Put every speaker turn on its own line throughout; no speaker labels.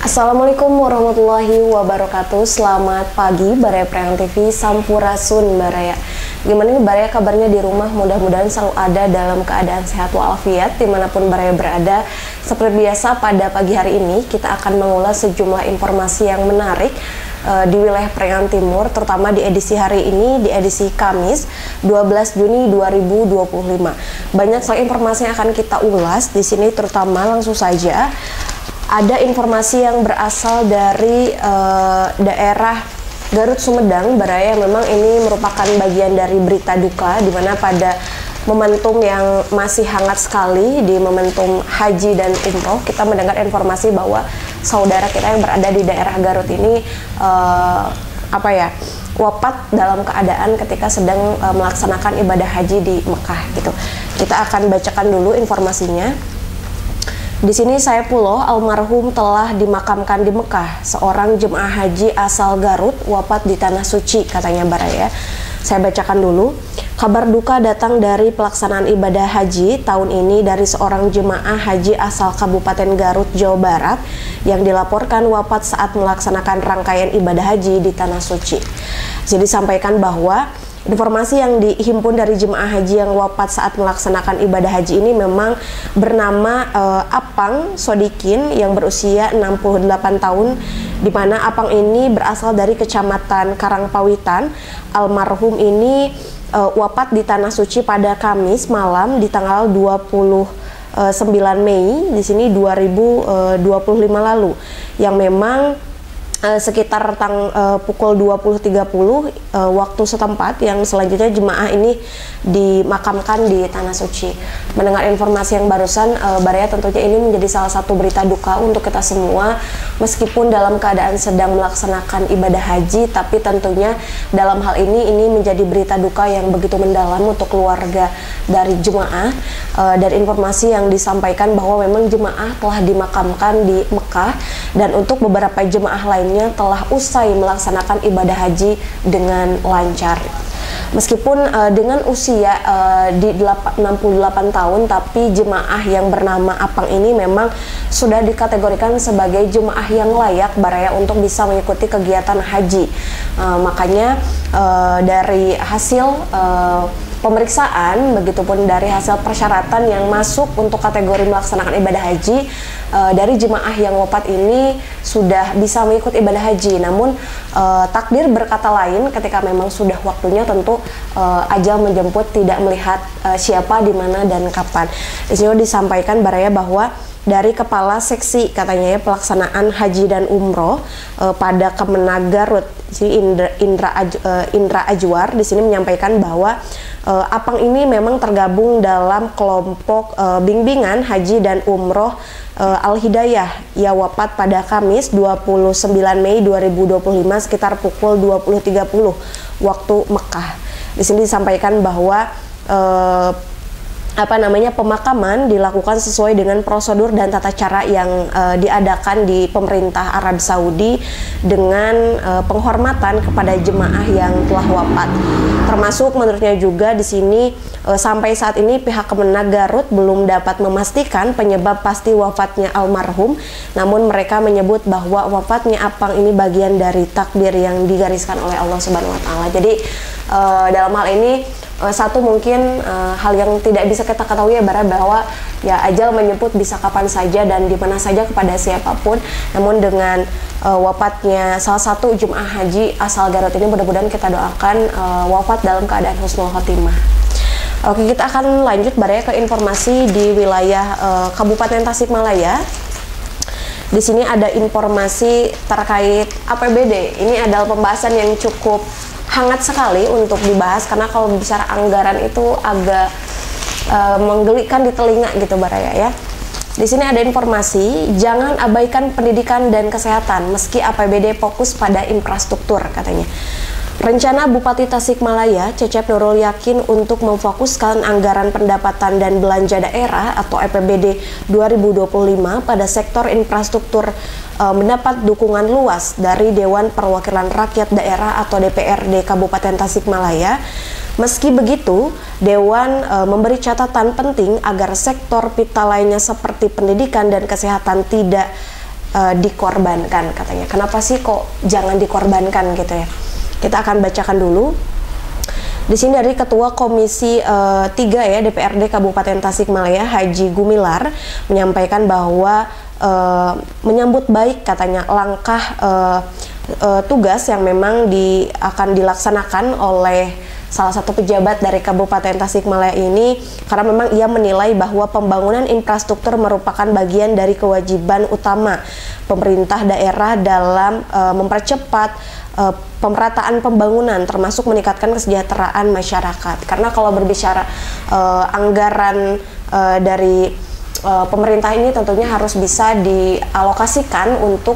Assalamualaikum warahmatullahi wabarakatuh. Selamat pagi Baraya Priang TV, Sampurasun Baraya. Gimana nih Baraya kabarnya di rumah? Mudah-mudahan selalu ada dalam keadaan sehat walafiat dimanapun Baraya berada. Seperti biasa pada pagi hari ini kita akan mengulas sejumlah informasi yang menarik di wilayah Priangan Timur, terutama di edisi hari ini, di edisi Kamis 12 Juni 2025. Banyak sekali informasi yang akan kita ulas di sini, terutama langsung saja ada informasi yang berasal dari daerah Garut Sumedang Baraya. Memang ini merupakan bagian dari berita duka, di mana pada momentum yang masih hangat sekali di momentum haji dan umroh, kita mendengar informasi bahwa saudara kita yang berada di daerah Garut ini wafat dalam keadaan ketika sedang melaksanakan ibadah haji di Mekah gitu. Kita akan bacakan dulu informasinya. Di sini Saifullah almarhum telah dimakamkan di Mekah. Seorang jemaah haji asal Garut wafat di Tanah Suci, katanya Baraya. Saya bacakan dulu. Kabar duka datang dari pelaksanaan ibadah haji tahun ini dari seorang jemaah haji asal Kabupaten Garut, Jawa Barat yang dilaporkan wafat saat melaksanakan rangkaian ibadah haji di Tanah Suci. Jadi disampaikan bahwa informasi yang dihimpun dari jemaah haji yang wafat saat melaksanakan ibadah haji ini memang bernama Apang Sodikin yang berusia 68 tahun, di mana Apang ini berasal dari Kecamatan Karangpawitan. Almarhum ini wafat di Tanah Suci pada Kamis malam di tanggal 29 Mei di sini 2025 lalu, yang memang sekitar pukul 20.30 waktu setempat, yang selanjutnya jemaah ini dimakamkan di Tanah Suci. Mendengar informasi yang barusan, Baraya, tentunya ini menjadi salah satu berita duka untuk kita semua, meskipun dalam keadaan sedang melaksanakan ibadah haji, tapi tentunya dalam hal ini menjadi berita duka yang begitu mendalam untuk keluarga dari jemaah. Dan informasi yang disampaikan bahwa memang jemaah telah dimakamkan di Mekah, dan untuk beberapa jemaah lainnya telah usai melaksanakan ibadah haji dengan lancar. Meskipun dengan usia di 68 tahun, tapi jemaah yang bernama Apang ini memang sudah dikategorikan sebagai jemaah yang layak Baraya untuk bisa mengikuti kegiatan haji. Makanya dari hasil pemeriksaan, begitupun dari hasil persyaratan yang masuk untuk kategori melaksanakan ibadah haji, dari jemaah yang wafat ini sudah bisa mengikuti ibadah haji. Namun takdir berkata lain, ketika memang sudah waktunya tentu ajal menjemput, tidak melihat siapa, di mana dan kapan. Di sini disampaikan Baraya bahwa dari Kepala Seksi katanya pelaksanaan haji dan umroh pada Kemenag Garut, Indra Ajwar di sini menyampaikan bahwa Apang ini memang tergabung dalam kelompok bimbingan haji dan umroh Al-Hidayah. Ia wafat pada Kamis 29 Mei 2025 sekitar pukul 20.30 waktu Mekah. Di sini disampaikan bahwa pemakaman dilakukan sesuai dengan prosedur dan tata cara yang diadakan di pemerintah Arab Saudi dengan penghormatan kepada jemaah yang telah wafat. Termasuk menurutnya juga di sini sampai saat ini pihak Kemenag Garut belum dapat memastikan penyebab pasti wafatnya almarhum. Namun mereka menyebut bahwa wafatnya Apang ini bagian dari takdir yang digariskan oleh Allah Subhanahu wa taala. Jadi dalam hal ini satu mungkin hal yang tidak bisa kita ketahui ya Bara, bahwa ya ajal menjemput bisa kapan saja dan di mana saja kepada siapapun. Namun dengan wafatnya salah satu jemaah haji asal Garut ini, mudah-mudahan kita doakan wafat dalam keadaan husnul khotimah. Oke, kita akan lanjut Baraya ke informasi di wilayah Kabupaten Tasikmalaya. Di sini ada informasi terkait APBD. Ini adalah pembahasan yang cukup hangat sekali untuk dibahas, karena kalau bicara anggaran itu agak menggelikan di telinga gitu Baraya ya. Di sini ada informasi, jangan abaikan pendidikan dan kesehatan meski APBD fokus pada infrastruktur, katanya. Rencana Bupati Tasikmalaya, Cecep Nurul yakin untuk memfokuskan anggaran pendapatan dan belanja daerah atau APBD 2025 pada sektor infrastruktur mendapat dukungan luas dari Dewan Perwakilan Rakyat Daerah atau DPRD Kabupaten Tasikmalaya. Meski begitu, Dewan memberi catatan penting agar sektor vital lainnya seperti pendidikan dan kesehatan tidak dikorbankan katanya. Kenapa sih kok jangan dikorbankan gitu ya? Kita akan bacakan dulu. Di sini dari Ketua Komisi 3 ya DPRD Kabupaten Tasikmalaya Haji Gumilar menyampaikan bahwa menyambut baik katanya langkah tugas yang memang akan dilaksanakan oleh salah satu pejabat dari Kabupaten Tasikmalaya ini, karena memang ia menilai bahwa pembangunan infrastruktur merupakan bagian dari kewajiban utama pemerintah daerah dalam mempercepat pemerataan pembangunan, termasuk meningkatkan kesejahteraan masyarakat. Karena kalau berbicara anggaran dari pemerintah ini tentunya harus bisa dialokasikan untuk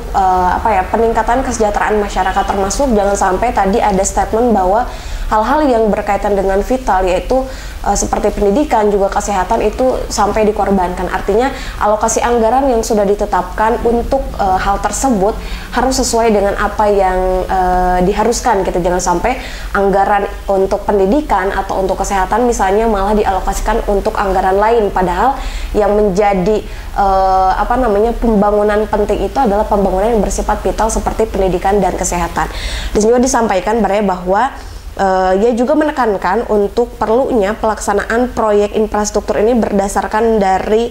peningkatan kesejahteraan masyarakat, termasuk jangan sampai tadi ada statement bahwa hal-hal yang berkaitan dengan vital yaitu seperti pendidikan juga kesehatan itu sampai dikorbankan. Artinya alokasi anggaran yang sudah ditetapkan untuk hal tersebut harus sesuai dengan apa yang diharuskan gitu. Jangan sampai anggaran untuk pendidikan atau untuk kesehatan misalnya malah dialokasikan untuk anggaran lain, padahal yang menjadi pembangunan penting itu adalah pembangunan yang bersifat vital seperti pendidikan dan kesehatan. Di sini juga disampaikan bahwa ia juga menekankan untuk perlunya pelaksanaan proyek infrastruktur ini berdasarkan dari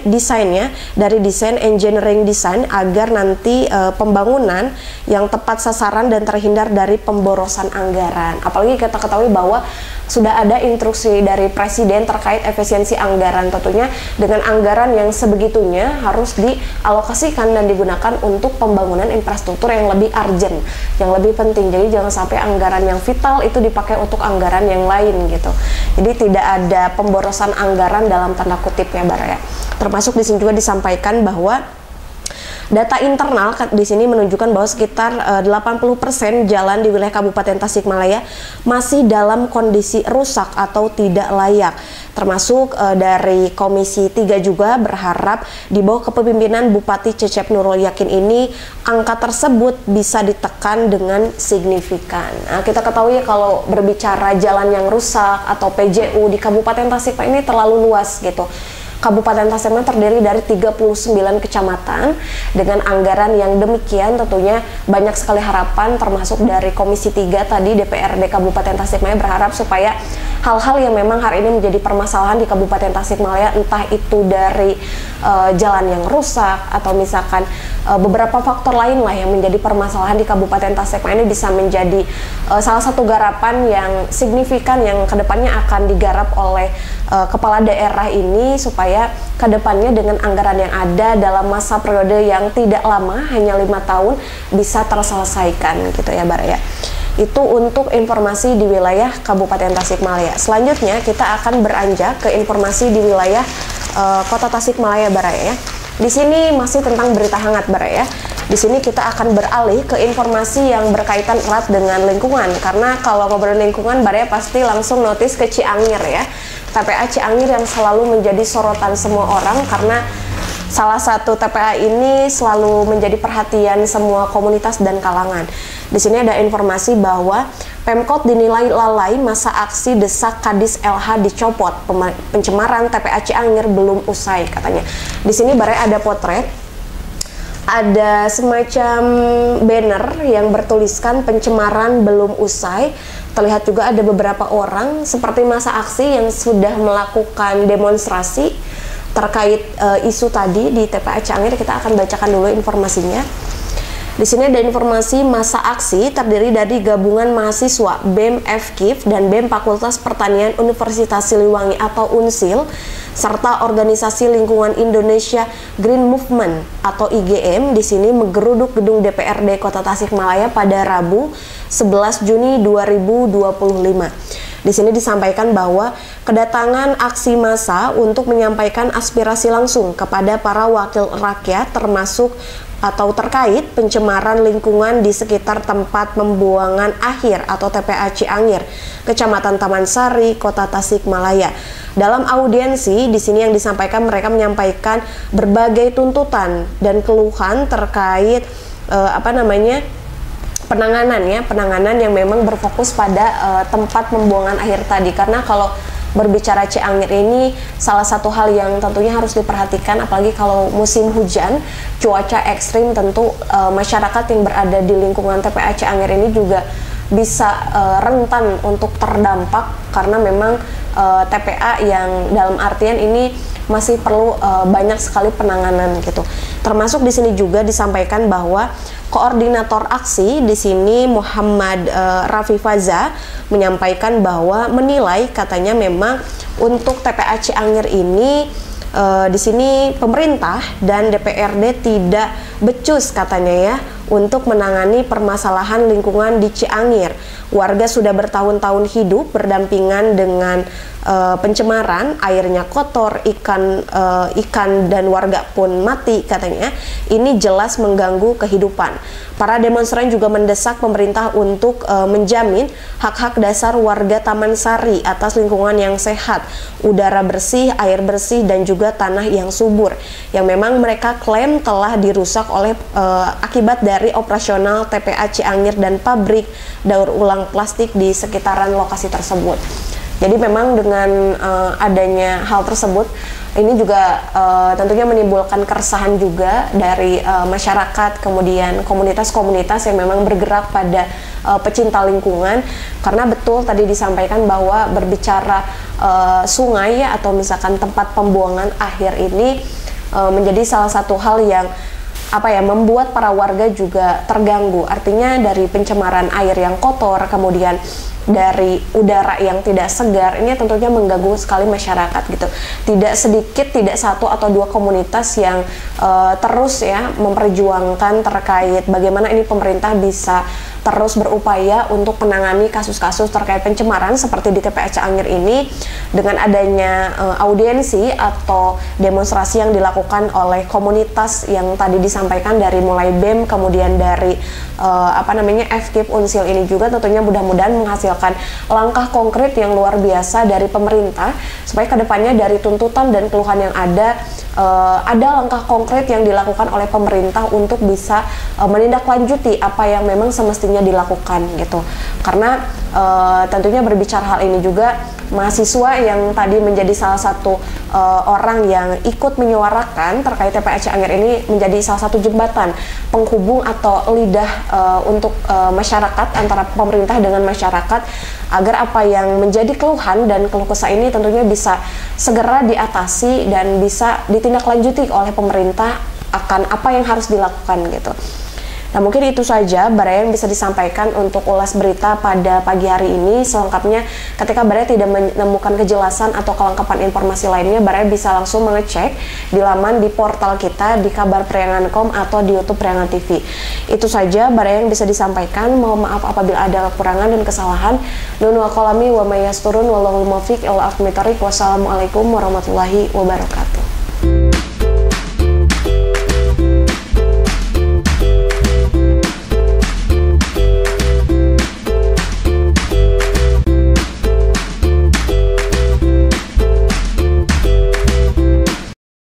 desainnya, dari desain engineering design, agar nanti pembangunan yang tepat sasaran dan terhindar dari pemborosan anggaran. Apalagi kita ketahui bahwa sudah ada instruksi dari Presiden terkait efisiensi anggaran. Tentunya dengan anggaran yang sebegitunya harus dialokasikan dan digunakan untuk pembangunan infrastruktur yang lebih urgent, yang lebih penting. Jadi jangan sampai anggaran yang vital itu dipakai untuk anggaran yang lain gitu. Jadi tidak ada pemborosan anggaran dalam tanda kutip ya Bara ya. Termasuk di sini juga disampaikan bahwa data internal di sini menunjukkan bahwa sekitar 80% jalan di wilayah Kabupaten Tasikmalaya masih dalam kondisi rusak atau tidak layak. Termasuk dari Komisi 3 juga berharap di bawah kepemimpinan Bupati Cecep Nurul Yakin ini angka tersebut bisa ditekan dengan signifikan. Nah, kita ketahui kalau berbicara jalan yang rusak atau PJU di Kabupaten Tasikmalaya ini terlalu luas gitu. Kabupaten Tasikmalaya terdiri dari 39 kecamatan dengan anggaran yang demikian, tentunya banyak sekali harapan termasuk dari Komisi 3 tadi DPRD Kabupaten Tasikmalaya berharap supaya hal-hal yang memang hari ini menjadi permasalahan di Kabupaten Tasikmalaya, entah itu dari jalan yang rusak atau misalkan beberapa faktor lain lah yang menjadi permasalahan di Kabupaten Tasikmalaya ini bisa menjadi salah satu garapan yang signifikan yang kedepannya akan digarap oleh kepala daerah ini supaya kedepannya dengan anggaran yang ada dalam masa periode yang tidak lama, hanya 5 tahun, bisa terselesaikan gitu ya Bara ya. Itu untuk informasi di wilayah Kabupaten Tasikmalaya. Selanjutnya kita akan beranjak ke informasi di wilayah Kota Tasikmalaya Bara ya. Di sini masih tentang berita hangat Bara ya. Di sini kita akan beralih ke informasi yang berkaitan erat dengan lingkungan, karena kalau ngobrol lingkungan Bara ya pasti langsung notice ke Ciangir ya. TPA Ciangir yang selalu menjadi sorotan semua orang karena salah satu TPA ini selalu menjadi perhatian semua komunitas dan kalangan. Di sini ada informasi bahwa Pemkot dinilai lalai masa aksi desak Kadis LH dicopot. Pencemaran TPA Ciangir belum usai katanya. Di sini Bara ada potret, ada semacam banner yang bertuliskan pencemaran belum usai. Terlihat juga ada beberapa orang seperti masa aksi yang sudah melakukan demonstrasi terkait isu tadi di TPA Ciangir. Kita akan bacakan dulu informasinya. Di sini ada informasi masa aksi terdiri dari gabungan mahasiswa BEM FKIP dan BEM Fakultas Pertanian Universitas Siliwangi atau UNSIL serta organisasi lingkungan Indonesia Green Movement atau IGM di sini menggeruduk gedung DPRD Kota Tasikmalaya pada Rabu 11 Juni 2025. Di sini disampaikan bahwa kedatangan aksi massa untuk menyampaikan aspirasi langsung kepada para wakil rakyat termasuk atau terkait pencemaran lingkungan di sekitar tempat pembuangan akhir atau TPA Ciangir, Kecamatan Taman Sari, Kota Tasikmalaya. Dalam audiensi di sini yang disampaikan, mereka menyampaikan berbagai tuntutan dan keluhan terkait penanganan yang memang berfokus pada tempat pembuangan akhir tadi. Karena kalau berbicara Ciangir ini salah satu hal yang tentunya harus diperhatikan, apalagi kalau musim hujan, cuaca ekstrim, tentu masyarakat yang berada di lingkungan TPA Ciangir ini juga bisa rentan untuk terdampak, karena memang TPA yang dalam artian ini masih perlu banyak sekali penanganan gitu. Termasuk di sini juga disampaikan bahwa koordinator aksi di sini Muhammad Rafi Faza menyampaikan bahwa menilai, katanya memang untuk TPA Ciangir ini di sini pemerintah dan DPRD tidak becus, katanya ya, untuk menangani permasalahan lingkungan di Ciangir. Warga sudah bertahun-tahun hidup berdampingan dengan pencemaran, airnya kotor, ikan dan warga pun mati, katanya. Ini jelas mengganggu kehidupan. Para demonstran juga mendesak pemerintah untuk menjamin hak-hak dasar warga Taman Sari atas lingkungan yang sehat, udara bersih, air bersih, dan juga tanah yang subur, yang memang mereka klaim telah dirusak oleh akibat dari operasional TPA Ciangir dan pabrik daur ulang plastik di sekitaran lokasi tersebut. Jadi memang dengan adanya hal tersebut, ini juga tentunya menimbulkan keresahan juga dari masyarakat, kemudian komunitas-komunitas yang memang bergerak pada pecinta lingkungan, karena betul tadi disampaikan bahwa berbicara sungai atau misalkan tempat pembuangan akhir ini menjadi salah satu hal yang membuat para warga juga terganggu. Artinya dari pencemaran air yang kotor, kemudian dari udara yang tidak segar, ini tentunya mengganggu sekali masyarakat gitu. Tidak sedikit, tidak satu atau dua komunitas yang terus ya memperjuangkan terkait bagaimana ini pemerintah bisa terus berupaya untuk menangani kasus-kasus terkait pencemaran seperti di TPA Ciangir ini, dengan adanya audiensi atau demonstrasi yang dilakukan oleh komunitas yang tadi disampaikan dari mulai BEM, kemudian dari FKIP Unsil ini juga tentunya mudah-mudahan menghasilkan langkah konkret yang luar biasa dari pemerintah, supaya kedepannya dari tuntutan dan keluhan yang ada langkah konkret yang dilakukan oleh pemerintah untuk bisa menindaklanjuti apa yang memang semestinya dilakukan gitu. Karena tentunya berbicara hal ini juga, mahasiswa yang tadi menjadi salah satu orang yang ikut menyuarakan terkait TPA Ciangir ini menjadi salah satu jembatan penghubung atau lidah untuk masyarakat, antara pemerintah dengan masyarakat, agar apa yang menjadi keluhan dan keluh kesah ini tentunya bisa segera diatasi dan bisa ditindaklanjuti oleh pemerintah akan apa yang harus dilakukan gitu. Nah, mungkin itu saja Baraya yang bisa disampaikan untuk ulas berita pada pagi hari ini. Selengkapnya, ketika Baraya tidak menemukan kejelasan atau kelengkapan informasi lainnya, Baraya bisa langsung mengecek di laman di portal kita di kabarpriangan.com atau di YouTube Priangan TV. Itu saja Baraya yang bisa disampaikan. Mohon maaf apabila ada kekurangan dan kesalahan. Nunu akolami wa mayasturun wallahul muwaffiq ila aqwamit thoriq. Wassalamualaikum warahmatullahi wabarakatuh.